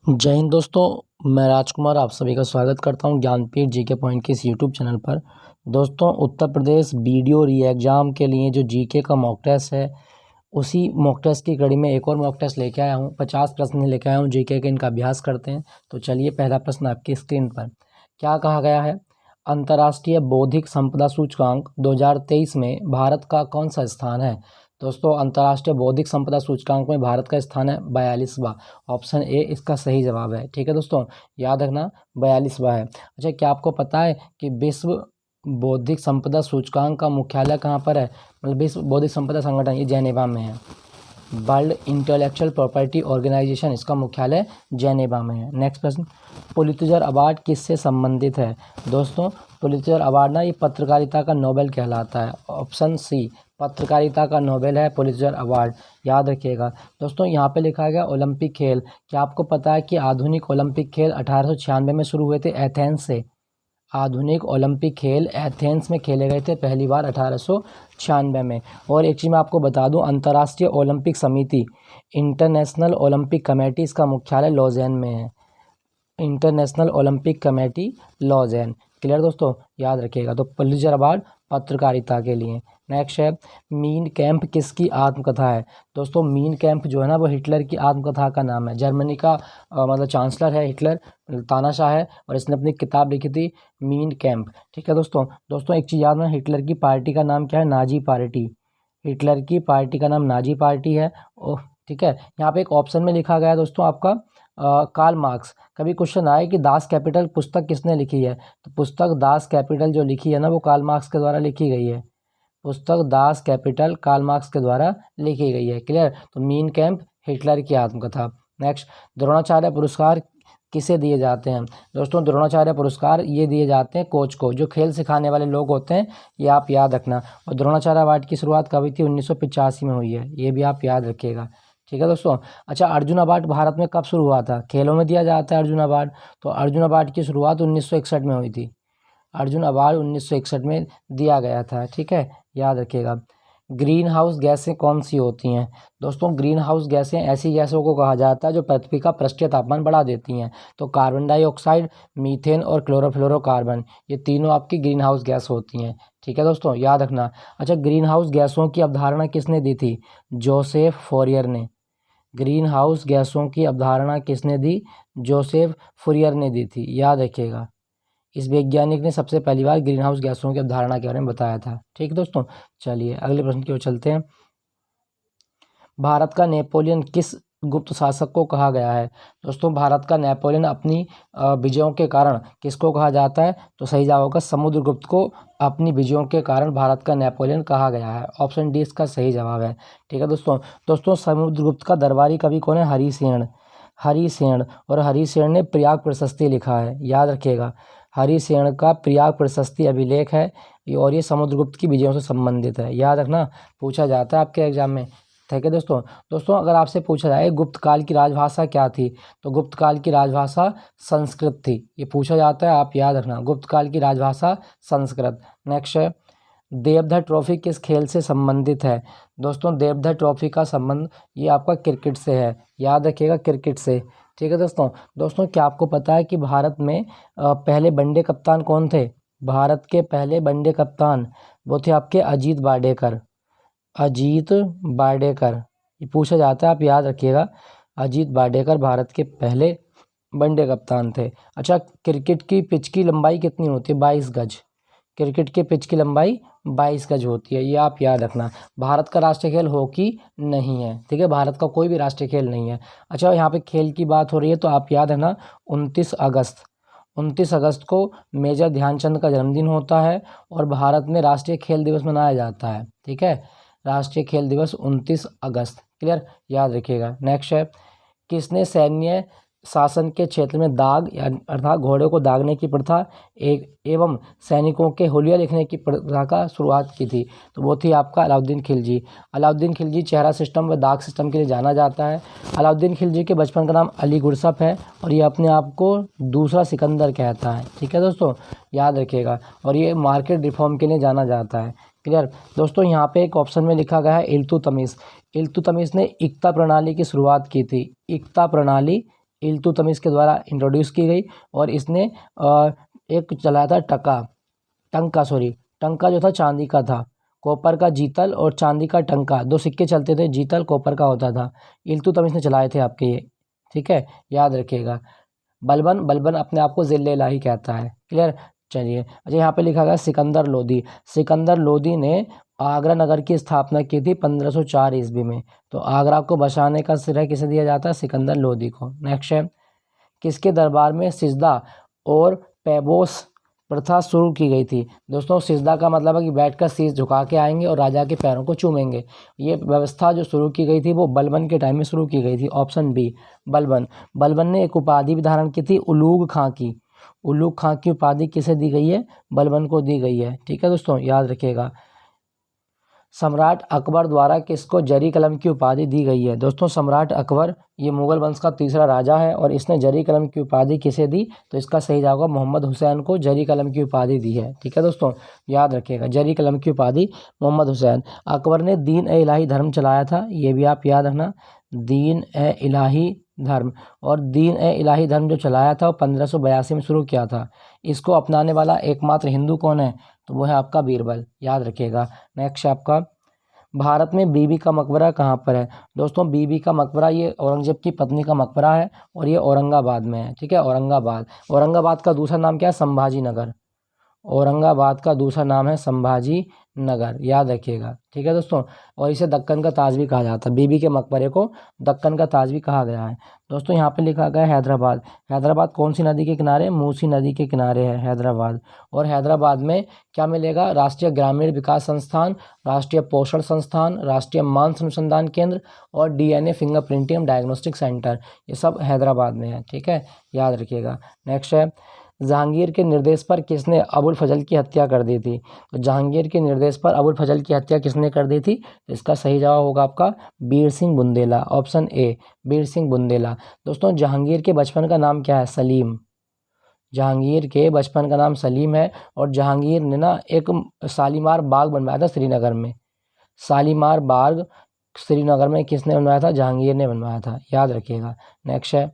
जय हिंद दोस्तों, मैं राजकुमार आप सभी का स्वागत करता हूं ज्ञानपीठ जीके पॉइंट के इस यूट्यूब चैनल पर। दोस्तों, उत्तर प्रदेश बीडीओ री एग्ज़ाम के लिए जो जीके का मॉक टेस्ट है, उसी मॉक टेस्ट की कड़ी में एक और मॉक टेस्ट लेके आया हूं। 50 प्रश्न लेके आया हूं जीके के, इनका अभ्यास करते हैं। तो चलिए, पहला प्रश्न आपकी स्क्रीन पर क्या कहा गया है। अंतर्राष्ट्रीय बौद्धिक संपदा सूचकांक 2023 में भारत का कौन सा स्थान है। दोस्तों, अंतर्राष्ट्रीय बौद्धिक संपदा सूचकांक में भारत का स्थान है 42वां। ऑप्शन ए इसका सही जवाब है। ठीक है दोस्तों, याद रखना 42वां है। अच्छा, क्या आपको पता है कि विश्व बौद्धिक संपदा सूचकांक का मुख्यालय कहाँ पर है। मतलब विश्व बौद्धिक संपदा संगठन ये जेनेवा में है। वर्ल्ड इंटेलेक्चुअल प्रॉपर्टी ऑर्गेनाइजेशन, इसका मुख्यालय जेनेवा में है। नेक्स्ट प्रश्न, पुलित्जर अवार्ड किससे संबंधित है। दोस्तों, पुलित्जर अवार्ड ना ये पत्रकारिता का नोबेल कहलाता है। ऑप्शन सी पत्रकारिता का नोबेल है पुलित्जर अवार्ड, याद रखिएगा। दोस्तों, यहाँ पे लिखा गया ओलंपिक खेल। क्या आपको पता है कि आधुनिक ओलंपिक खेल 1896 में शुरू हुए थे एथेंस से। आधुनिक ओलंपिक खेल एथेंस में खेले गए थे पहली बार 1896 में। और एक चीज़ मैं आपको बता दूं, अंतर्राष्ट्रीय ओलंपिक समिति इंटरनेशनल ओलंपिक कमेटी, इसका मुख्यालय लॉज़ेन में है। International Olympic committee Lausanne. Clear दोस्तों, याद रखिएगा। तो पुलित्जर अवार्ड पत्रकारिता के लिए। नेक्स्ट है, मीन कैंप किसकी आत्मकथा है। दोस्तों, मीन कैंप जो है ना वो हिटलर की आत्मकथा का नाम है। जर्मनी का मतलब चांसलर है हिटलर, तानाशाह है, और इसने अपनी किताब लिखी थी मीन कैंप। ठीक है दोस्तों एक चीज़ याद है, हिटलर की पार्टी का नाम क्या है, नाजी पार्टी। हिटलर की पार्टी का नाम नाजी पार्टी है। ओह, ठीक है। यहाँ पे एक ऑप्शन में लिखा गया है दोस्तों आपका कार्ल मार्क्स। कभी क्वेश्चन आए कि दास कैपिटल पुस्तक किसने लिखी है, तो पुस्तक दास कैपिटल जो लिखी है ना वो कार्ल मार्क्स के द्वारा लिखी गई है। पुस्तक दास कैपिटल कार्ल मार्क्स के द्वारा लिखी गई है। क्लियर। तो मीन कैंप हिटलर की आत्मकथा। नेक्स्ट, द्रोणाचार्य पुरस्कार किसे दिए जाते हैं। दोस्तों, द्रोणाचार्य पुरस्कार ये दिए जाते हैं कोच को, जो खेल सिखाने वाले लोग होते हैं, ये आप याद रखना। और द्रोणाचार्य अवार्ड की शुरुआत कब हुई थी, 1985 में हुई है, ये भी आप याद रखिएगा। ठीक है दोस्तों। अच्छा, अर्जुन अवार्ड भारत में कब शुरू हुआ था। खेलों में दिया जाता है अर्जुन अवार्ड, तो अर्जुन अवार्ड की शुरुआत 1961 में हुई थी। अर्जुन अवार्ड 1961 में दिया गया था। ठीक है, याद रखिएगा। ग्रीन हाउस गैसें कौन सी होती हैं। दोस्तों, ग्रीन हाउस गैसें ऐसी गैसों को कहा जाता है जो पृथ्वी का पृष्ठीय तापमान बढ़ा देती हैं। तो कार्बन डाइऑक्साइड, मीथेन और क्लोरोफ्लोरोकार्बन, ये तीनों आपकी ग्रीन हाउस गैस होती हैं। ठीक है दोस्तों, याद रखना। अच्छा, ग्रीन हाउस गैसों की अवधारणा किसने दी थी, जोसेफ फोरियर ने। ग्रीन हाउस गैसों की अवधारणा किसने दी, जोसेफ फूरियर ने दी थी, याद रखिएगा। इस वैज्ञानिक ने सबसे पहली बार ग्रीन हाउस गैसों की अवधारणा के बारे में बताया था। ठीक है दोस्तों, चलिए अगले प्रश्न की ओर चलते हैं। भारत का नेपोलियन किस गुप्त शासक को कहा गया है। दोस्तों, भारत का नेपोलियन अपनी विजयों के कारण किसको कहा जाता है, तो सही जवाब होगा समुद्रगुप्त को अपनी विजयों के कारण भारत का नेपोलियन कहा गया है। ऑप्शन डी इसका सही जवाब है। ठीक है दोस्तों समुद्रगुप्त का दरबारी कवि कौन है, हरिसेन। हरिसेन, और हरिसेन ने प्रयाग प्रशस्ति लिखा है, याद रखिएगा। हरिसेन का प्रयाग प्रशस्ति अभिलेख है, और ये समुद्रगुप्त की विजयों से संबंधित है, याद रखना, पूछा जाता है आपके एग्जाम में। ठीक है दोस्तों अगर आपसे पूछा जाए गुप्त काल की राजभाषा क्या थी, तो गुप्त काल की राजभाषा संस्कृत थी, ये पूछा जाता है, आप याद रखना, गुप्त काल की राजभाषा संस्कृत। नेक्स्ट है, देवधर ट्रॉफी किस खेल से संबंधित है। दोस्तों, देवधर ट्रॉफी का संबंध ये आपका क्रिकेट से है, याद रखिएगा, क्रिकेट से। ठीक है दोस्तों क्या आपको पता है कि भारत में पहले वनडे कप्तान कौन थे। भारत के पहले वनडे कप्तान वो थे आपके अजीत वाडेकर। अजीत वाडेकर, ये पूछा जाता है, आप याद रखिएगा। अजीत वाडेकर भारत के पहले वनडे कप्तान थे। अच्छा, क्रिकेट की पिच की लंबाई कितनी होती है, 22 गज। क्रिकेट के पिच की लंबाई 22 गज होती है, ये आप याद रखना। भारत का राष्ट्रीय खेल हॉकी नहीं है। ठीक है, भारत का कोई भी राष्ट्रीय खेल नहीं है। अच्छा, यहाँ पे खेल की बात हो रही है तो आप याद रखना 29 अगस्त को मेजर ध्यानचंद का जन्मदिन होता है, और भारत में राष्ट्रीय खेल दिवस मनाया जाता है। ठीक है, राष्ट्रीय खेल दिवस 29 अगस्त। क्लियर, याद रखिएगा। नेक्स्ट है, किसने सैन्य शासन के क्षेत्र में दाग अर्थात घोड़े को दागने की प्रथा एवं सैनिकों के हुलिया लिखने की प्रथा का शुरुआत की थी, तो वो थी आपका अलाउद्दीन खिलजी। अलाउद्दीन खिलजी चेहरा सिस्टम व दाग सिस्टम के लिए जाना जाता है। अलाउद्दीन खिलजी के बचपन का नाम अली गुरसफ है, और ये अपने आप को दूसरा सिकंदर कहता है। ठीक है दोस्तों, याद रखिएगा। और ये मार्केट रिफॉर्म के लिए जाना जाता है। क्लियर दोस्तों, यहाँ पे एक ऑप्शन में लिखा गया है इल्तुतमिश। इल्तुतमिश ने इक्ता प्रणाली की शुरुआत की थी। इक्ता प्रणाली, इल्तुतमिश के द्वारा इंट्रोड्यूस की गई। और इसने एक चलाया था टंका जो था चांदी का था, कॉपर का जीतल और चांदी का टंका, 2 सिक्के चलते थे, जीतल कॉपर का होता था, इल्तुतमिश ने चलाए थे आपके ये, ठीक है, याद रखिएगा। बलबन अपने आप को ज़िले इलाही कहता है, क्लियर। चलिए, अच्छा यहाँ पे लिखा गया सिकंदर लोदी ने आगरा नगर की स्थापना की थी 1504 ईस्वी में। तो आगरा को बसाने का श्रेय किसे दिया जाता है? सिकंदर लोदी को। नेक्स्ट है, किसके दरबार में सिजदा और पैबोस प्रथा शुरू की गई थी? दोस्तों, सिजदा का मतलब है कि बैठकर शीश झुका के आएंगे और राजा के पैरों को चूमेंगे। ये व्यवस्था जो शुरू की गई थी वो बलबन के टाइम में शुरू की गई थी। ऑप्शन बी, बलबन ने एक उपाधि भी धारण की थी, उलूग खां की। उलूग खां की उपाधि किसे दी गई है? बलबन को दी गई है, ठीक है दोस्तों, याद रखिएगा। सम्राट अकबर द्वारा किसको जरी कलम की उपाधि दी गई है? दोस्तों, सम्राट अकबर ये मुगल वंश का तीसरा राजा है और इसने जरी कलम की उपाधि किसे दी? तो इसका सही जवाब होगा मोहम्मद हुसैन को जरी कलम की उपाधि दी है, ठीक है दोस्तों, याद रखिएगा, जरी कलम की उपाधि मोहम्मद हुसैन। अकबर ने दीन ए इलाही धर्म चलाया था, ये भी आप याद रखना, दीन ए इलाही धर्म। और दीन ए इलाही धर्म जो चलाया था वो 1582 में शुरू किया था। इसको अपनाने वाला एकमात्र हिंदू कौन है? तो वो है आपका बीरबल, याद रखिएगा। नेक्स्ट आपका, भारत में बीबी का मकबरा कहाँ पर है? दोस्तों, बीबी का मकबरा ये औरंगजेब की पत्नी का मकबरा है और ये औरंगाबाद में है, ठीक है, औरंगाबाद का दूसरा नाम क्या है? संभाजी नगर। औरंगाबाद का दूसरा नाम है संभाजी नगर, याद रखिएगा, ठीक है दोस्तों। और इसे दक्कन का ताज भी कहा जाता है, बीबी के मकबरे को दक्कन का ताज भी कहा गया है। दोस्तों, यहाँ पे लिखा गया है हैदराबाद कौन सी नदी के किनारे? मूसी नदी के किनारे है हैदराबाद। और हैदराबाद में क्या मिलेगा? राष्ट्रीय ग्रामीण विकास संस्थान, राष्ट्रीय पोषण संस्थान, राष्ट्रीय मांस अनुसंधान केंद्र और DNA फिंगरप्रिंटिंग डायग्नोस्टिक सेंटर, ये सब हैदराबाद में है, ठीक है, याद रखिएगा। नेक्स्ट है, जहांगीर के निर्देश पर किसने अबुल फजल की हत्या कर दी थी? तो जहांगीर के निर्देश पर अबुल फजल की हत्या किसने कर दी थी? तो इसका सही जवाब होगा आपका बीर सिंह बुंदेला, ऑप्शन ए, बीर सिंह बुंदेला। दोस्तों, जहांगीर के बचपन का नाम क्या है? सलीम। जहांगीर के बचपन का नाम सलीम है और जहांगीर ने ना एक शालीमार बाग बनवाया था श्रीनगर में। शालीमार बाग श्रीनगर में किसने बनवाया था? जहांगीर ने बनवाया था, याद रखिएगा। नेक्स्ट है,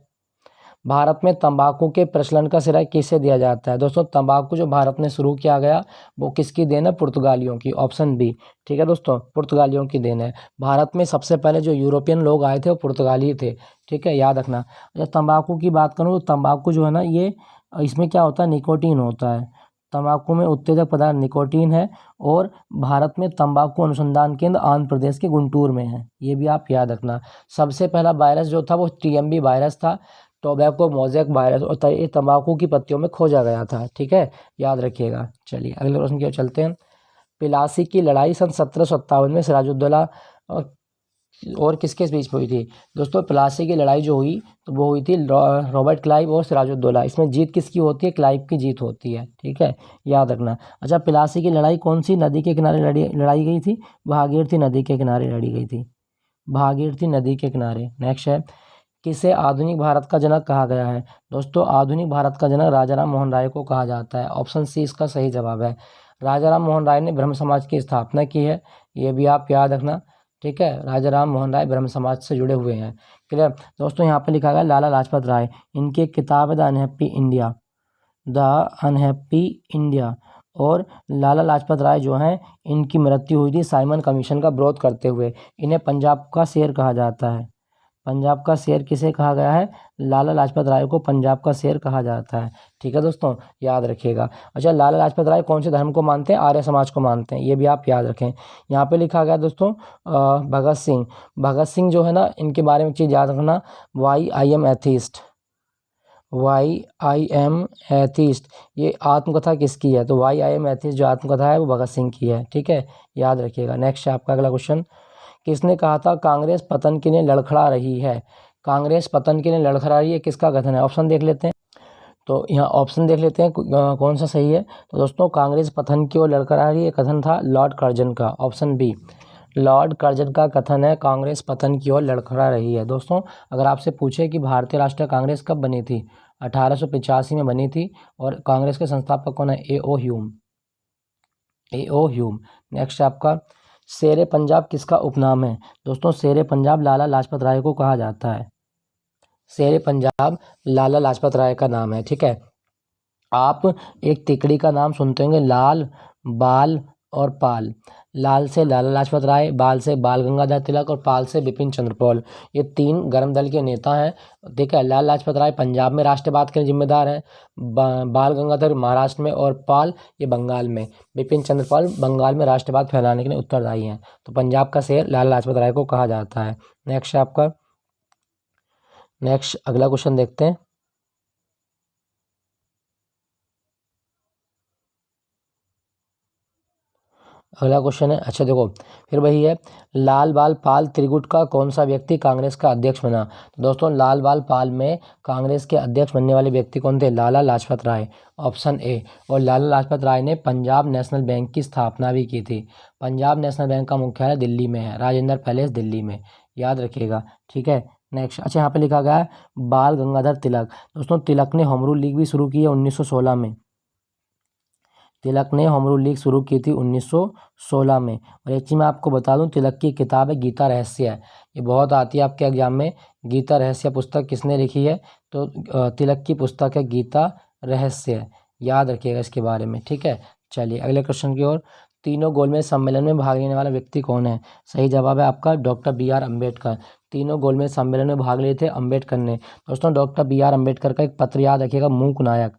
भारत में तंबाकू के प्रचलन का श्रेय किसे दिया जाता है? दोस्तों, तंबाकू जो भारत में शुरू किया गया वो किसकी देन है? पुर्तगालियों की, ऑप्शन बी, ठीक है दोस्तों, पुर्तगालियों की देन है। भारत में सबसे पहले जो यूरोपियन लोग आए थे वो पुर्तगाली थे, ठीक है, याद रखना। जब तंबाकू की बात करूँ तो तंबाकू जो है ना, ये इसमें क्या होता है? निकोटीन होता है, तंबाकू में उत्तेजक पदार्थ निकोटीन है। और भारत में तंबाकू अनुसंधान केंद्र आंध्र प्रदेश के गुंटूर में है, ये भी आप याद रखना। सबसे पहला वायरस जो था वो TMB वायरस था, टोबैको मोज़ेक वायरस, और ये तंबाकू की पत्तियों में खोजा गया था, ठीक है, याद रखिएगा। चलिए अगले प्रश्न की ओर चलते हैं। प्लासी की लड़ाई सन 1757 में सिराजुद्दौला और किसके बीच हुई थी? दोस्तों, प्लासी की लड़ाई जो हुई तो वो हुई थी रॉबर्ट क्लाइव और सिराजुद्दौला। इसमें जीत किसकी होती है? क्लाइव की जीत होती है, ठीक है, याद रखना। अच्छा, प्लासी की लड़ाई कौन सी नदी के किनारे लड़ाई गई थी? भागीरथी नदी के किनारे लड़ी गई थी, भागीरथी नदी के किनारे। नेक्स्ट है, किसे आधुनिक भारत का जनक कहा गया है? दोस्तों, आधुनिक भारत का जनक राजा राम मोहन राय को कहा जाता है, ऑप्शन सी इसका सही जवाब है। राजा राम मोहन राय ने ब्रह्म समाज की स्थापना की है, ये भी आप याद रखना, ठीक है, राजा राम मोहन राय ब्रह्म समाज से जुड़े हुए हैं, क्लियर। दोस्तों, यहाँ पे लिखा गया लाला लाजपत राय, इनकी एक किताब है द अनहैप्पी इंडिया। और लाला लाजपत राय जो हैं, इनकी मृत्यु हुई थी साइमन कमीशन का विरोध करते हुए। इन्हें पंजाब का शेर कहा जाता है। पंजाब का शेर किसे कहा गया है? लाला लाजपत राय को पंजाब का शेर कहा जाता है, ठीक है दोस्तों, याद रखिएगा। अच्छा, लाला लाजपत राय कौन से धर्म को मानते हैं? आर्य समाज को मानते हैं, ये भी आप याद रखें। यहाँ पे लिखा गया दोस्तों भगत सिंह जो है ना, इनके बारे में एक चीज़ याद रखना, वाई आई एम एथीस्ट, ये आत्मकथा किसकी है? तो वाई आई एम एथीस्ट जो आत्मकथा है वो भगत सिंह की है, ठीक है, याद रखिएगा। नेक्स्ट है आपका अगला क्वेश्चन, किसने कहा था कांग्रेस पतन के लिए लड़खड़ा रही है? कांग्रेस पतन के लिए लड़खड़ा रही है, किसका कथन है? ऑप्शन देख लेते हैं। तो यहाँ ऑप्शन देख लेते हैं कौन सा सही है। तो दोस्तों, कांग्रेस पतन की ओर लड़खड़ा रही है, कथन था लॉर्ड कर्जन का, ऑप्शन बी, लॉर्ड कर्जन का कथन है कांग्रेस पतन की ओर लड़खड़ा रही है। दोस्तों, अगर आपसे पूछे कि भारतीय राष्ट्रीय कांग्रेस कब बनी थी? 1885 में बनी थी और कांग्रेस के संस्थापक कौन है? A.O. ह्यूम। नेक्स्ट आपका, शेरे पंजाब किसका उपनाम है? दोस्तों, शेरे पंजाब लाला लाजपत राय को कहा जाता है। शेर पंजाब लाला लाजपत राय का नाम है। ठीक है, आप एक तिकड़ी का नाम सुनते होंगे, लाल, बाल और पाल। लाल से लाला लाजपत राय, बाल से बाल गंगाधर तिलक और पाल से बिपिन चंद्र पाल। ये 3 गर्म दल के नेता हैं। ठीक है, लाला लाजपत राय पंजाब में राष्ट्रवाद के जिम्मेदार हैं, बाल गंगाधर महाराष्ट्र में और पाल ये बंगाल में। बिपिन चंद्र पाल बंगाल में राष्ट्रवाद फैलाने के लिए उत्तरदायी हैं। तो पंजाब का शेर लाला लाजपत राय को कहा जाता है। नेक्स्ट है आपका, नेक्स्ट अगला क्वेश्चन देखते हैं। अगला क्वेश्चन है, अच्छा देखो, फिर वही है, लाल बाल पाल त्रिगुट का कौन सा व्यक्ति कांग्रेस का अध्यक्ष बना? तो दोस्तों लाल बाल पाल में कांग्रेस के अध्यक्ष बनने वाले व्यक्ति कौन थे? Lala Lajpat Rai, option A. और लाला लाजपत राय ने पंजाब नेशनल बैंक की स्थापना भी की थी। पंजाब नेशनल बैंक का मुख्यालय दिल्ली में है, राजेंद्र पैलेस दिल्ली में, याद रखिएगा। ठीक है, नेक्स्ट, अच्छा यहाँ पे लिखा गया है बाल गंगाधर तिलक। दोस्तों तिलक ने होम रूल लीग भी शुरू की है 1916 में। तिलक ने होम रूल लीग शुरू की थी 1916 में। और एक चीज़ मैं आपको बता दूं, तिलक की किताब है गीता रहस्य है, ये बहुत आती है आपके एग्जाम में। गीता रहस्य पुस्तक किसने लिखी है? तो तिलक की पुस्तक है गीता रहस्य, याद रखिएगा इसके बारे में। ठीक है, चलिए अगले क्वेश्चन की ओर। तीनों गोलमेज सम्मेलन में भाग लेने वाला व्यक्ति कौन है? सही जवाब है आपका डॉक्टर बी.आर. अम्बेडकर। तीनों गोलमेज सम्मेलन में भाग लिए थे अम्बेडकर ने। दोस्तों डॉक्टर बी.आर. अम्बेडकर का एक पत्र याद रखिएगा, मूक नायक।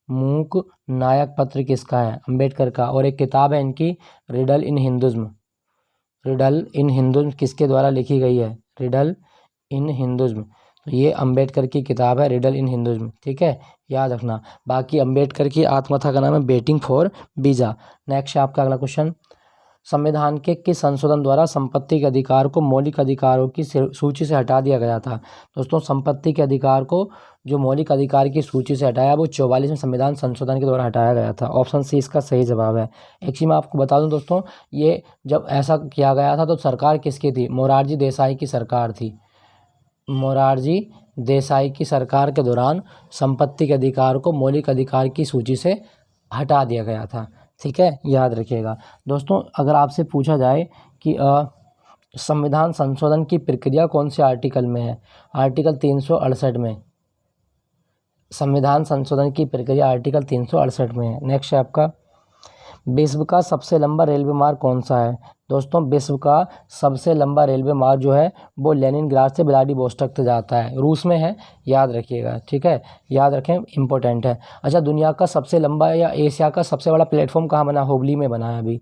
मूक नायक पत्र किसका है? अम्बेडकर का। और एक किताब है इनकी रिडल इन हिंदुज्म। रिडल इन हिंदुज्म किसके द्वारा लिखी गई है? रिडल इन हिंदुज्म, तो ये अम्बेडकर की किताब है रिडल इन हिंदुज्म। ठीक है, याद रखना। बाकी अम्बेडकर की आत्मकथा का नाम है वेटिंग फॉर बीजा। नेक्स्ट है आपका अगला क्वेश्चन, संविधान के किस संशोधन द्वारा संपत्ति के अधिकार को मौलिक अधिकारों की सूची से हटा दिया गया था? दोस्तों संपत्ति के अधिकार को जो मौलिक अधिकार की सूची से हटाया वो 44वें संविधान संशोधन के द्वारा हटाया गया था। ऑप्शन सी इसका सही जवाब है। एक चीज़ मैं आपको बता दूं दोस्तों, ये जब ऐसा किया गया था तो सरकार किसकी थी? मोरारजी देसाई की सरकार थी। मोरारजी देसाई की सरकार के दौरान संपत्ति के अधिकार को मौलिक अधिकार की सूची से हटा दिया गया था। ठीक है, याद रखिएगा। दोस्तों अगर आपसे पूछा जाए कि संविधान संशोधन की प्रक्रिया कौन से आर्टिकल में है? आर्टिकल 368 में। संविधान संशोधन की प्रक्रिया आर्टिकल 368 में है। नेक्स्ट है आपका, विश्व का सबसे लंबा रेलवे मार्ग कौन सा है? दोस्तों विश्व का सबसे लंबा रेलवे मार्ग जो है वो लेनिनग्राड से व्लादिवोस्टोक तक जाता है, रूस में है, याद रखिएगा। ठीक है, याद रखें, इंपॉर्टेंट है। अच्छा, दुनिया का सबसे लंबा या एशिया का सबसे बड़ा प्लेटफॉर्म कहाँ बना? हुबली में बना है अभी।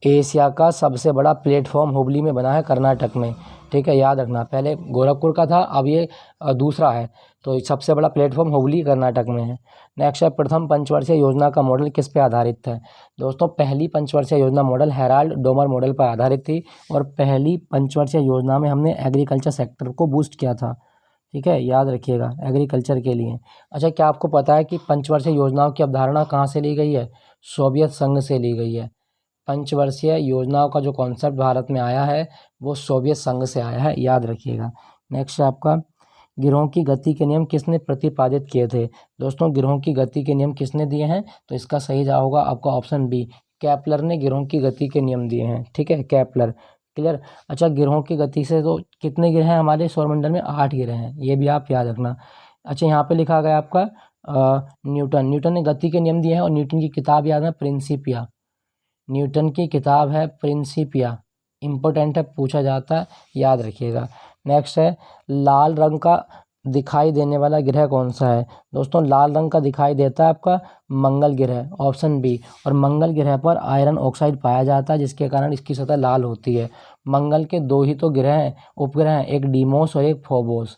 एशिया का सबसे बड़ा प्लेटफॉर्म हुबली में बना है, कर्नाटक में। ठीक है, याद रखना, पहले गोरखपुर का था, अब ये दूसरा है। तो सबसे बड़ा प्लेटफॉर्म हुबली कर्नाटक में है। नेक्स्ट है, प्रथम पंचवर्षीय योजना का मॉडल किस पे आधारित है? दोस्तों पहली पंचवर्षीय योजना मॉडल हेराल्ड डोमर मॉडल पर आधारित थी। और पहली पंचवर्षीय योजना में हमने एग्रीकल्चर सेक्टर को बूस्ट किया था। ठीक है, याद रखिएगा, एग्रीकल्चर के लिए। अच्छा, क्या आपको पता है कि पंचवर्षीय योजनाओं की अवधारणा कहाँ से ली गई है? सोवियत संघ से ली गई है। पंचवर्षीय योजनाओं का जो कॉन्सेप्ट भारत में आया है वो सोवियत संघ से आया है, याद रखिएगा। नेक्स्ट है आपका, गिरोह की गति के नियम किसने प्रतिपादित किए थे? दोस्तों गिरोह की गति के नियम किसने दिए हैं? तो इसका सही जवाब होगा आपका ऑप्शन बी, कैपलर ने गिरोह की गति के नियम दिए हैं। ठीक है, कैपलर, क्लियर। अच्छा, गिरोह की गति से तो कितने ग्रह हैं हमारे सौरमंडल में? 8 ग्रह हैं, ये भी आप याद रखना। अच्छा, यहाँ पे लिखा गया आपका न्यूटन ने गति के नियम दिए हैं। और न्यूटन की किताब याद है, प्रिंसिपिया। न्यूटन की किताब है प्रिंसिपिया, इंपॉर्टेंट है, पूछा जाता है, याद रखिएगा। नेक्स्ट है, लाल रंग का दिखाई देने वाला ग्रह कौन सा है? दोस्तों लाल रंग का दिखाई देता है आपका मंगल ग्रह, ऑप्शन बी। और मंगल ग्रह पर आयरन ऑक्साइड पाया जाता है जिसके कारण इसकी सतह लाल होती है। मंगल के 2 ही तो ग्रह हैं, उपग्रह हैं, एक डीमोस और एक फोबोस,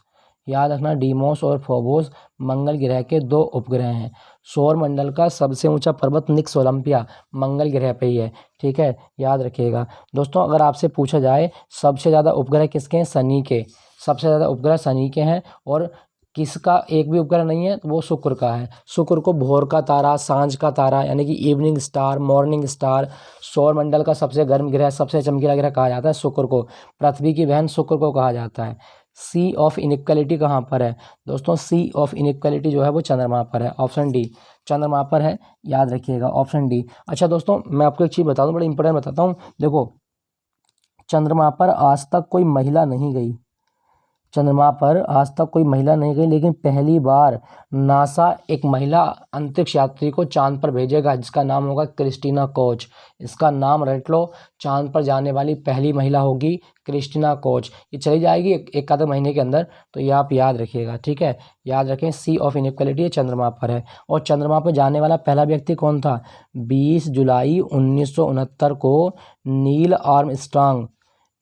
याद रखना, डीमोस और फोबोस मंगल ग्रह के 2 उपग्रह हैं। सौर मंडल का सबसे ऊंचा पर्वत निक्स ओलंपिया मंगल ग्रह पे ही है। ठीक है, याद रखिएगा। दोस्तों अगर आपसे पूछा जाए सबसे ज़्यादा उपग्रह किसके हैं? शनि के, सबसे ज़्यादा उपग्रह शनि के हैं। और किसका एक भी उपग्रह नहीं है? तो वो शुक्र का है। शुक्र को भोर का तारा, सांझ का तारा यानी कि इवनिंग स्टार, मॉर्निंग स्टार, सौर मंडल का सबसे गर्म ग्रह, सबसे चमकीला ग्रह कहा जाता है शुक्र को। पृथ्वी की बहन शुक्र को कहा जाता है। सी ऑफ इनइक्वालिटी कहाँ पर है? दोस्तों सी ऑफ इनइक्वालिटी जो है वो चंद्रमा पर है, ऑप्शन डी, चंद्रमा पर है, याद रखिएगा, ऑप्शन डी। अच्छा दोस्तों मैं आपको एक चीज़ बता दूं, बड़ा इंपॉर्टेंट बताता हूँ। देखो चंद्रमा पर आज तक कोई महिला नहीं गई, चंद्रमा पर आज तक कोई महिला नहीं गई, लेकिन पहली बार नासा एक महिला अंतरिक्ष यात्री को चांद पर भेजेगा, जिसका नाम होगा क्रिस्टीना कोच। इसका नाम रट लो, चांद पर जाने वाली पहली महिला होगी क्रिस्टीना कोच। ये चली जाएगी एक आधे महीने के अंदर, तो ये आप याद रखिएगा, ठीक है। याद रखें, सी ऑफ इनइक्वालिटी ये चंद्रमा पर है। और चंद्रमा पर जाने वाला पहला व्यक्ति कौन था? 20 जुलाई 1969 को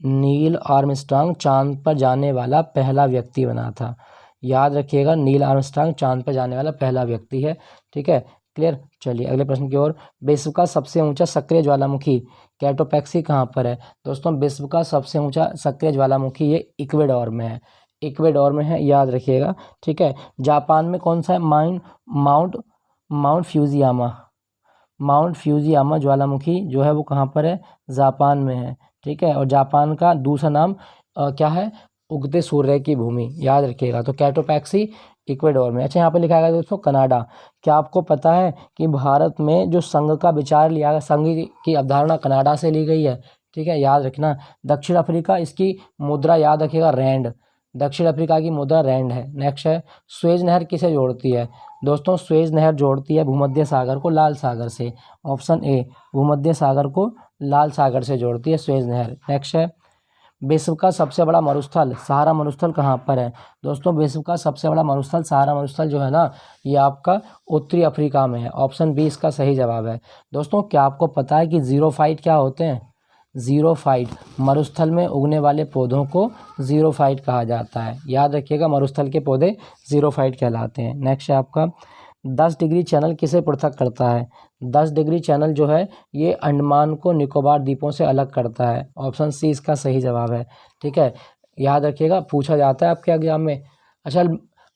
नील आर्मस्ट्रांग चांद पर जाने वाला पहला व्यक्ति बना था। याद रखिएगा, नील आर्मस्ट्रांग चांद पर जाने वाला पहला व्यक्ति है, ठीक है। क्लियर। चलिए अगले प्रश्न की ओर। विश्व का सबसे ऊंचा सक्रिय ज्वालामुखी कैटोपैक्सी कहाँ पर है? दोस्तों, विश्व का सबसे ऊंचा सक्रिय ज्वालामुखी ये इक्वेडोर में है, इक्वेडोर में है, याद रखिएगा, ठीक है। जापान में कौन सा है? माउंट फ्यूजियामा ज्वालामुखी जो है वो कहाँ पर है? जापान में है, ठीक है। और जापान का दूसरा नाम क्या है? उगते सूर्य की भूमि, याद रखिएगा। तो कैटोपैक्सी इक्वेडोर में। अच्छा, यहाँ पे लिखा गया दोस्तों कनाडा। क्या आपको पता है कि भारत में जो संघ का विचार लिया गया, संघ की अवधारणा कनाडा से ली गई है, ठीक है, याद रखना। दक्षिण अफ्रीका, इसकी मुद्रा याद रखिएगा रैंड, दक्षिण अफ्रीका की मुद्रा रैंड है। नेक्स्ट है, स्वेज नहर किसे जोड़ती है? दोस्तों, स्वेज नहर जोड़ती है भूमध्य सागर को लाल सागर से। ऑप्शन ए, भूमध्य सागर को लाल सागर से जोड़ती है स्वेज नहर। नेक्स्ट है, विश्व का सबसे बड़ा मरुस्थल सहारा मरुस्थल कहाँ पर है? दोस्तों, विश्व का सबसे बड़ा मरुस्थल सहारा मरुस्थल जो है ना, ये आपका उत्तरी अफ्रीका में है। ऑप्शन बी इसका सही जवाब है। दोस्तों, क्या आपको पता है कि जीरोफाइट क्या होते हैं? जीरोफाइट, मरुस्थल में उगने वाले पौधों को जीरोफाइट कहा जाता है। याद रखिएगा, मरुस्थल के पौधे जीरोफाइट कहलाते हैं। नेक्स्ट है आपका, 10 डिग्री चैनल किसे पृथक करता है? 10 डिग्री चैनल जो है ये अंडमान को निकोबार द्वीपों से अलग करता है। ऑप्शन सी इसका सही जवाब है, ठीक है। याद रखिएगा, पूछा जाता है आपके एग्जाम में। अच्छा,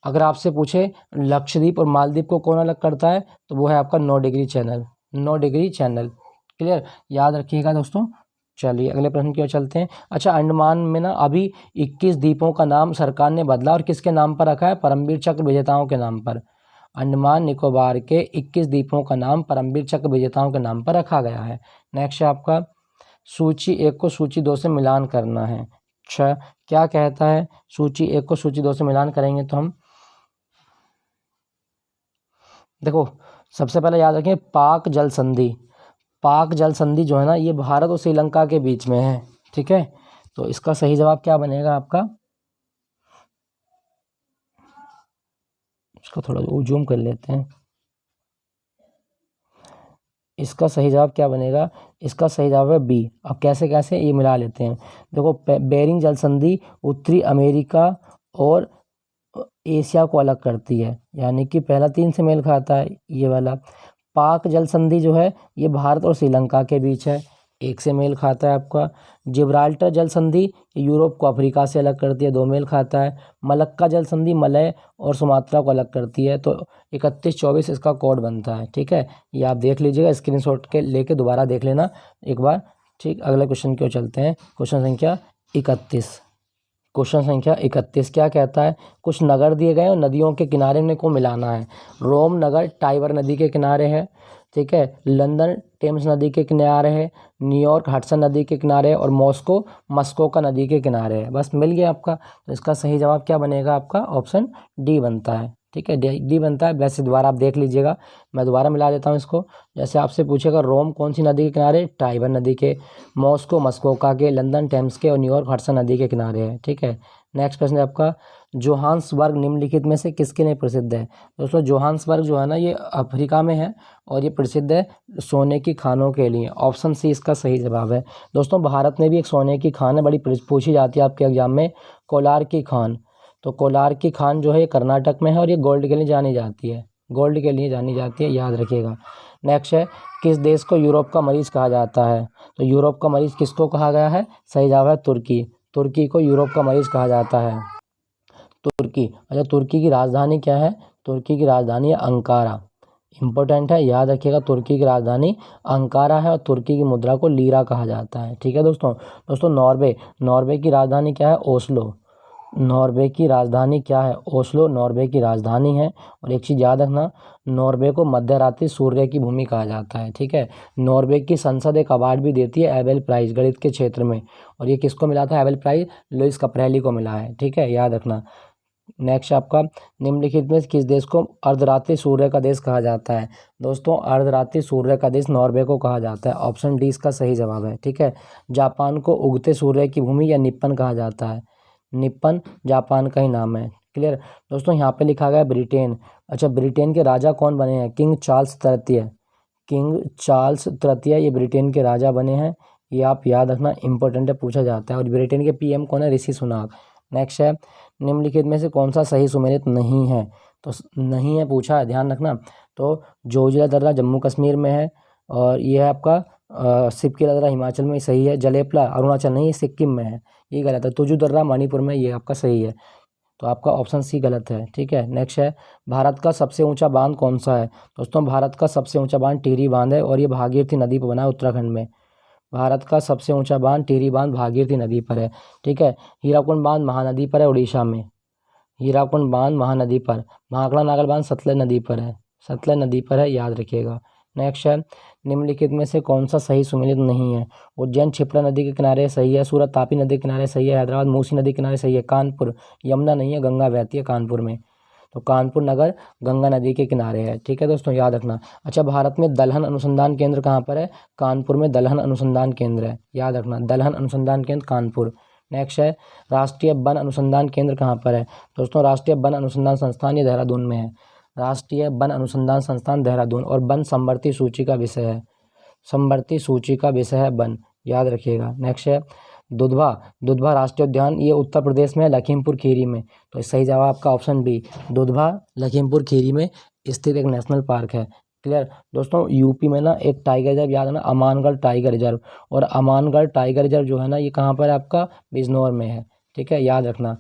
अगर आपसे पूछे लक्षद्वीप और मालदीव को कौन अलग करता है, तो वो है आपका 9 degree channel, 9 degree channel. Clear, याद रखिएगा दोस्तों। चलिए अगले प्रश्न की ओर चलते हैं। अच्छा, अंडमान में ना अभी 21 द्वीपों का नाम सरकार ने बदला और किसके नाम पर रखा है? परमवीर चक्र विजेताओं के नाम पर। अंडमान निकोबार के 21 द्वीपों का नाम परमवीर चक्र विजेताओं के नाम पर रखा गया है। नेक्स्ट है आपका, सूची 1 को सूची 2 से मिलान करना है। अच्छा, क्या कहता है? सूची 1 को सूची 2 से मिलान करेंगे तो हम देखो, सबसे पहले याद रखें पाक जल संधि। पाक जल संधि जो है ना, ये भारत और श्रीलंका के बीच में है, ठीक है। तो इसका सही जवाब क्या बनेगा आपका? इसको थोड़ा जूम कर लेते हैं। इसका सही जवाब क्या बनेगा? इसका सही जवाब है बी। अब कैसे कैसे ये मिला लेते हैं। देखो, बेरिंग जल संधि उत्तरी अमेरिका और एशिया को अलग करती है, यानी कि पहला 3 से मेल खाता है ये वाला। पाक जल संधि जो है ये भारत और श्रीलंका के बीच है, 1 से मेल खाता है आपका। जिब्राल्टर जल संधि यूरोप को अफ्रीका से अलग करती है, 2 मेल खाता है। मलक्का जल संधि मलय और सुमात्रा को अलग करती है, तो 31-24 इसका कोड बनता है, ठीक है। ये आप देख लीजिएगा, स्क्रीनशॉट के लेके दोबारा देख लेना एक बार, ठीक। अगले क्वेश्चन की ओर चलते हैं। क्वेश्चन संख्या 31। क्वेश्चन संख्या 31 क्या कहता है? कुछ नगर दिए गए और नदियों के किनारे को मिलाना है। रोम नगर टाइबर नदी के किनारे है, ठीक है। लंदन टेम्स नदी के किनारे है, न्यूयॉर्क हडसन नदी के किनारे है, और मॉस्को मस्कोका नदी के किनारे है। बस मिल गया आपका। तो इसका सही जवाब क्या बनेगा आपका? ऑप्शन डी बनता है, ठीक है, डी बनता है। वैसे दोबारा आप देख लीजिएगा, मैं दोबारा मिला देता हूँ इसको। जैसे आपसे पूछेगा रोम कौन सी नदी के किनारे? टाइबर नदी के। मॉस्को मस्कोका के, लंदन टेम्स के, और न्यूयॉर्क हडसन नदी के किनारे है, ठीक है। नेक्स्ट प्रश्न है आपका, जोहान्सबर्ग निम्नलिखित में से किसके लिए प्रसिद्ध है? दोस्तों, जोहान्सबर्ग जो है ना, ये अफ्रीका में है और ये प्रसिद्ध है सोने की खानों के लिए। ऑप्शन सी इसका सही जवाब है। दोस्तों, भारत में भी एक सोने की खान है, बड़ी पूछी जाती है आपके एग्जाम में, कोलार की खान। तो कोलार की खान जो है ये कर्नाटक में है और ये गोल्ड के लिए जानी जाती है, गोल्ड के लिए जानी जाती है, याद रखिएगा। नेक्स्ट है, किस देश को यूरोप का मरीज कहा जाता है? तो यूरोप का मरीज किसको कहा गया है? सही जवाब है तुर्की। तुर्की को यूरोप का मरीज कहा जाता है, तुर्की। अच्छा, तुर्की की राजधानी क्या है? तुर्की की राजधानी है अंकारा। इंपॉर्टेंट है, याद रखिएगा, तुर्की की राजधानी अंकारा है और तुर्की की मुद्रा को लीरा कहा जाता है, ठीक है दोस्तों। नॉर्वे की राजधानी क्या है? ओस्लो। नॉर्वे की राजधानी क्या है? ओस्लो नॉर्वे की राजधानी है। और एक चीज़ याद रखना, नॉर्वे को मध्यरात्रि सूर्य की भूमि कहा जाता है। ठीक है। नॉर्वे की संसद एक अवार्ड भी देती है, एबेल प्राइज, गणित के क्षेत्र में। और ये किसको मिला था एबेल प्राइज? लुइस कपरेली को मिला है। ठीक है, याद रखना। नेक्स्ट आपका, निम्नलिखित में किस देश को अर्धरात्रि सूर्य का देश कहा जाता है? दोस्तों, अर्धरात्रि सूर्य का देश नॉर्वे को कहा जाता है। ऑप्शन डी इसका सही जवाब है। ठीक है। जापान को उगते सूर्य की भूमि या निप्पन कहा जाता है। निप्पन जापान का ही नाम है। क्लियर। दोस्तों, यहाँ पे लिखा गया है ब्रिटेन। अच्छा, ब्रिटेन के राजा कौन बने हैं? किंग चार्ल्स तृतीय। किंग चार्ल्स तृतीय ये ब्रिटेन के राजा बने हैं। ये आप याद रखना, इंपॉर्टेंट है, पूछा जाता है। और ब्रिटेन के पीएम कौन है? ऋषि सुनाक। नेक्स्ट है, निम्नलिखित में से कौन सा सही सुमेलित नहीं है? तो नहीं है पूछा है, ध्यान रखना। तो जोजिला दर्रा जम्मू कश्मीर में है, और ये है आपका सिपकिला दर्रा हिमाचल में, सही है। जलेपला अरुणाचल नहीं, सिक्किम में है, ये गलत है। तुजू दर्रा मणिपुर में, ये आपका सही है। तो आपका ऑप्शन सी गलत है। ठीक है। नेक्स्ट है, भारत का सबसे ऊंचा बांध कौन सा है? दोस्तों, भारत का सबसे ऊंचा बांध टिहरी बांध है, और ये भागीरथी नदी पर बना है, उत्तराखंड में। भारत का सबसे ऊंचा बांध टिहरी बांध भागीरथी नदी पर है। ठीक है। हीराकुंड बांध महानदी पर है, उड़ीसा में। हीराकुंड बांध महानदी पर। भाखड़ा नागल बांध सतलज नदी पर है, सतलज नदी पर है, याद रखिएगा। नेक्स्ट है, निम्नलिखित में से कौन सा सही सुमेलित नहीं है? उज्जैन क्षिप्रा नदी के किनारे सही है, सूरत तापी नदी के किनारे सही है, हैदराबाद मूसी नदी के किनारे सही है, कानपुर यमुना नहीं है, गंगा बहती है कानपुर में। तो कानपुर नगर गंगा नदी के किनारे है। ठीक है दोस्तों, याद रखना। अच्छा, भारत में दलहन अनुसंधान केंद्र कहाँ पर है? कानपुर में दलहन अनुसंधान केंद्र है, याद रखना, दलहन अनुसंधान केंद्र कानपुर। नेक्स्ट है, राष्ट्रीय वन अनुसंधान केंद्र कहाँ पर है? दोस्तों, राष्ट्रीय वन अनुसंधान संस्थान ये देहरादून में है। राष्ट्रीय वन अनुसंधान संस्थान देहरादून। और वन संवर्ती सूची का विषय है, संवर्ती सूची का विषय है वन, याद रखिएगा। नेक्स्ट है, दुधवा, दुधवा राष्ट्रीय उद्यान ये उत्तर प्रदेश में है, लखीमपुर खीरी में। तो सही जवाब आपका ऑप्शन बी, दुधवा लखीमपुर खीरी में स्थित एक नेशनल पार्क है। क्लियर। दोस्तों, यूपी में ना एक टाइगर रिजर्व, याद है ना, अमानगढ़ टाइगर रिजर्व। और अमानगढ़ टाइगर रिजर्व जो है ना, ये कहाँ पर है आपका? बिजनौर में है। ठीक है, याद रखना।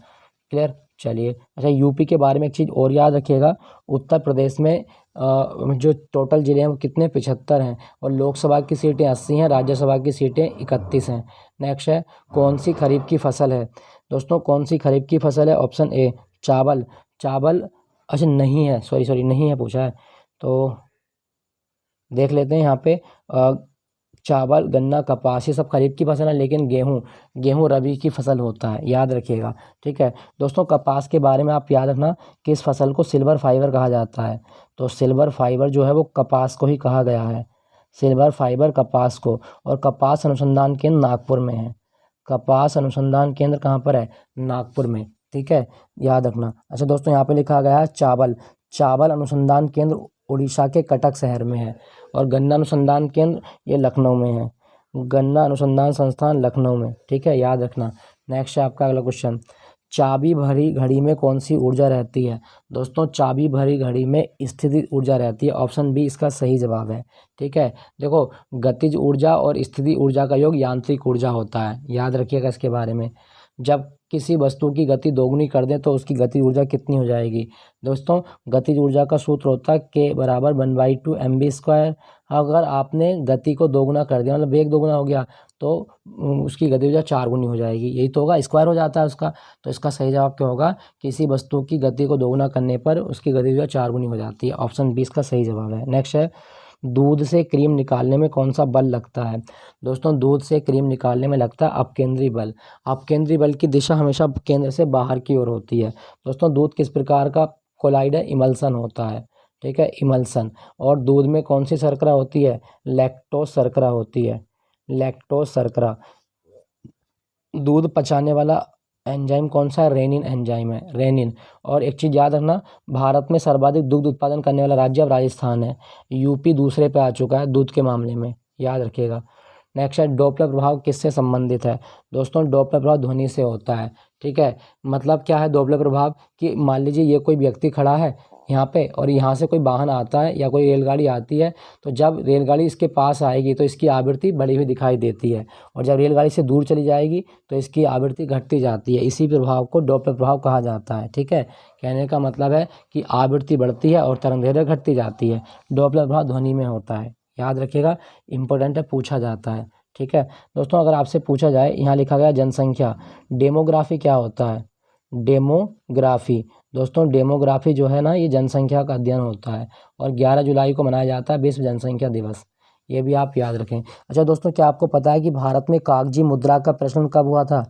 क्लियर। चलिए, अच्छा, यूपी के बारे में एक चीज़ और याद रखिएगा, उत्तर प्रदेश में जो टोटल ज़िले हैं वो कितने? 75 हैं। और लोकसभा की सीटें 80 हैं, राज्यसभा की सीटें 31 हैं। नेक्स्ट है, कौन सी खरीफ की फसल है? दोस्तों, कौन सी खरीफ की फसल है? ऑप्शन ए, चावल। चावल, अच्छा नहीं है, सॉरी नहीं है पूछा है, तो देख लेते हैं यहाँ पे। चावल, गन्ना, कपास ये सब खरीफ की फसल है, लेकिन गेहूँ रबी की फसल होता है, याद रखिएगा। ठीक है दोस्तों, कपास के बारे में आप याद रखना कि इस फसल को सिल्वर फाइबर कहा जाता है। तो सिल्वर फाइबर जो है वो कपास को ही कहा गया है, सिल्वर फाइबर कपास को। और कपास अनुसंधान केंद्र नागपुर में है। कपास अनुसंधान केंद्र कहाँ पर है? नागपुर में। ठीक है, याद रखना। अच्छा दोस्तों, यहाँ पे लिखा गया है चावल, चावल अनुसंधान केंद्र उड़ीसा के कटक शहर में है। और गन्ना अनुसंधान केंद्र ये लखनऊ में है, गन्ना अनुसंधान संस्थान लखनऊ में। ठीक है, याद रखना। नेक्स्ट है आपका अगला क्वेश्चन, चाबी भरी घड़ी में कौन सी ऊर्जा रहती है? दोस्तों, चाबी भरी घड़ी में स्थिति ऊर्जा रहती है। ऑप्शन बी इसका सही जवाब है। ठीक है, देखो, गतिज ऊर्जा और स्थिति ऊर्जा का योग यांत्रिक ऊर्जा होता है, याद रखिएगा इसके बारे में। जब किसी वस्तु की गति दोगुनी कर दें तो उसकी गति ऊर्जा कितनी हो जाएगी? दोस्तों, गतिज ऊर्जा का सूत्र होता है K बराबर 1/2 mv²। अगर आपने गति को दोगुना कर दिया, मतलब वेग दोगुना हो गया, तो उसकी गति ऊर्जा 4 गुनी हो जाएगी, यही तो होगा, स्क्वायर हो जाता है उसका। तो इसका सही जवाब क्या होगा? किसी वस्तु की गति को दोगुना करने पर उसकी गति ऊर्जा 4 गुनी हो जाती है। ऑप्शन बी इसका सही जवाब है। नेक्स्ट है, दूध से क्रीम निकालने में कौन सा बल लगता है? दोस्तों, दूध से क्रीम निकालने में लगता है अपकेंद्री बल। अपकेंद्री बल की दिशा हमेशा केंद्र से बाहर की ओर होती है। दोस्तों, दूध किस प्रकार का कोलाइड है? इमल्सन होता है। ठीक है, इमल्सन। और दूध में कौन सी शर्करा होती है? लैक्टोज शर्करा होती है, लैक्टोज शर्करा। दूध पचाने वाला एंजाइम कौन सा है? रेनिन एंजाइम है, रेनिन। और एक चीज़ याद रखना, भारत में सर्वाधिक दुग्ध उत्पादन करने वाला राज्य अब राजस्थान है। यूपी दूसरे पे आ चुका है दूध के मामले में, याद रखिएगा। नेक्स्ट है, डॉपलर प्रभाव किससे संबंधित है? दोस्तों, डॉपलर प्रभाव ध्वनि से होता है। ठीक है, मतलब क्या है डॉपलर प्रभाव? कि मान लीजिए ये कोई व्यक्ति खड़ा है यहाँ पे, और यहाँ से कोई वाहन आता है या कोई रेलगाड़ी आती है, तो जब रेलगाड़ी इसके पास आएगी तो इसकी आवृत्ति बढ़ी हुई दिखाई देती है, और जब रेलगाड़ी से दूर चली जाएगी तो इसकी आवृत्ति घटती जाती है। इसी प्रभाव को डॉपलर प्रभाव कहा जाता है। ठीक है, कहने का मतलब है कि आवृत्ति बढ़ती है और तरंगदैर्घ्य घटती जाती है। डॉपलर प्रभाव ध्वनि में होता है, याद रखिएगा, इंपॉर्टेंट है, पूछा जाता है। ठीक है दोस्तों, अगर आपसे पूछा जाए, यहाँ लिखा गया जनसंख्या, डेमोग्राफी क्या होता है? डेमोग्राफी। दोस्तों डेमोग्राफी जो है ना, ये जनसंख्या का अध्ययन होता है और 11 जुलाई को मनाया जाता है विश्व जनसंख्या दिवस, ये भी आप याद रखें। अच्छा दोस्तों, क्या आपको पता है कि भारत में कागजी मुद्रा का प्रचलन कब हुआ था?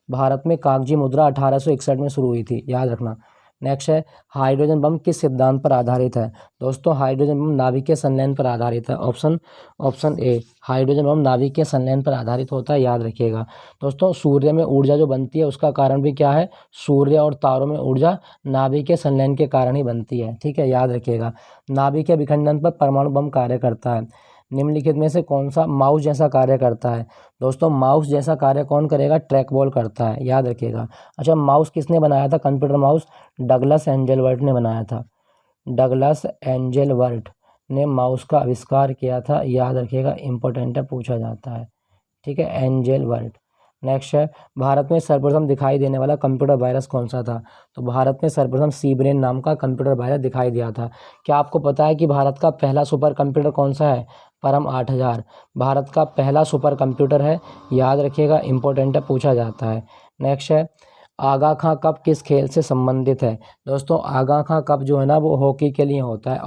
भारत में कागजी मुद्रा 1861 में शुरू हुई थी, याद रखना। नेक्स्ट है, हाइड्रोजन बम किस सिद्धांत पर आधारित है? दोस्तों हाइड्रोजन बम नाभिकीय संलयन पर आधारित है। ऑप्शन ए, हाइड्रोजन बम नाभिकीय संलयन पर आधारित होता है, याद रखिएगा। दोस्तों सूर्य में ऊर्जा जो बनती है उसका कारण भी क्या है? सूर्य और तारों में ऊर्जा नाभिकीय संलयन के कारण ही बनती है, ठीक है, याद रखिएगा। नाभिकीय विखंडन पर परमाणु बम कार्य करता है। निम्नलिखित में से कौन सा माउस जैसा कार्य करता है? दोस्तों माउस जैसा कार्य कौन करेगा? ट्रैक बॉल करता है, याद रखिएगा। अच्छा, माउस किसने बनाया था? कंप्यूटर माउस डगलस एंजेलवर्ट ने बनाया था। डगलस एंजेलवर्ट ने माउस का आविष्कार किया था, याद रखिएगा, इंपॉर्टेंट है, पूछा जाता है, ठीक है, एंजेलवर्ट। नेक्स्ट है, भारत में सर्वप्रथम दिखाई देने वाला कंप्यूटर वायरस कौन सा था? तो भारत में सर्वप्रथम सी ब्रेन नाम का कंप्यूटर वायरस दिखाई दिया था। क्या आपको पता है कि भारत का पहला सुपर कंप्यूटर कौन सा है? परम 8000 भारत का पहला सुपर कंप्यूटर है, याद रखिएगा, इंपॉर्टेंट है, पूछा जाता है। नेक्स्ट है, आगा खां कप किस खेल से संबंधित है? दोस्तों आगा खां कप जो है ना, वो हॉकी के लिए होता है।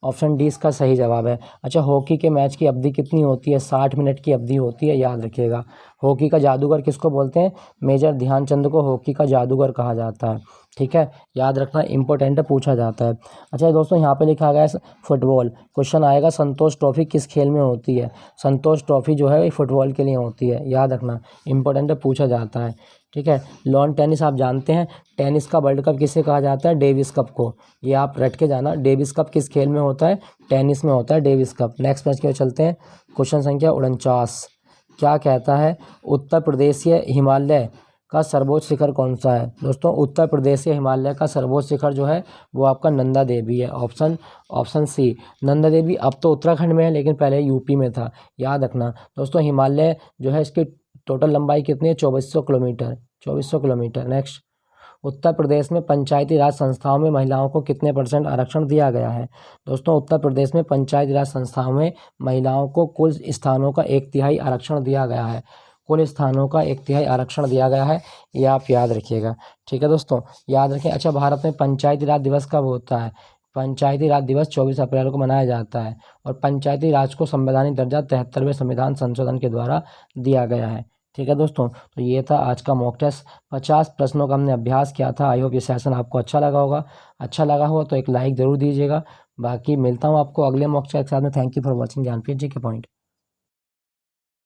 ऑप्शन डी इसका सही जवाब है। अच्छा, हॉकी के मैच की अवधि कितनी होती है? 60 मिनट की अवधि होती है, याद रखिएगा। हॉकी का जादूगर किसको बोलते हैं? मेजर ध्यानचंद को हॉकी का जादूगर कहा जाता है, ठीक है, याद रखना, इंपॉर्टेंट है, पूछा जाता है। अच्छा दोस्तों, यहाँ पे लिखा गया है फुटबॉल। क्वेश्चन आएगा, संतोष ट्रॉफी किस खेल में होती है? संतोष ट्रॉफी जो है फुटबॉल के लिए होती है, याद रखना, इंपॉर्टेंट है, पूछा जाता है, ठीक है। लॉन टेनिस आप जानते हैं, टेनिस का वर्ल्ड कप किसे कहा जाता है? डेविस कप को, ये आप रट के जाना। डेविस कप किस खेल में होता है? टेनिस में होता है डेविस कप। नेक्स्ट प्रश्न की ओर चलते हैं। क्वेश्चन संख्या 49 क्या कहता है, उत्तर प्रदेशीय हिमालय का सर्वोच्च शिखर कौन सा है? दोस्तों उत्तर प्रदेश से हिमालय का सर्वोच्च शिखर जो है वो आपका नंदा देवी है। ऑप्शन सी, नंदा देवी अब तो उत्तराखंड में है लेकिन पहले यूपी में था, याद रखना। दोस्तों हिमालय जो है इसकी टोटल लंबाई कितनी है? 2400 kilometre, 2400 kilometre. Next, Uttar Pradesh में पंचायती राज संस्थाओं में महिलाओं को कितने % आरक्षण दिया गया है? दोस्तों उत्तर प्रदेश में पंचायती राज संस्थाओं में महिलाओं को कुल स्थानों का 1/3 आरक्षण दिया गया है। कुल स्थानों का 1/3 आरक्षण दिया गया है, ये आप याद रखिएगा, ठीक है दोस्तों, याद रखें। अच्छा, भारत में पंचायती राज दिवस कब होता है? पंचायती राज दिवस 24 अप्रैल को मनाया जाता है और पंचायती राज को संवैधानिक दर्जा 73वें संविधान संशोधन के द्वारा दिया गया है, ठीक है दोस्तों। तो ये था आज का मॉक टेस्ट, 50 प्रश्नों का हमने अभ्यास किया था। आई होप ये सेशन आपको अच्छा लगा होगा। अच्छा लगा हो तो एक लाइक ज़रूर दीजिएगा। बाकी मिलता हूँ आपको अगले मॉक टेस्ट के साथ में। Thank you for watching Gyanpeeth ji के पॉइंट।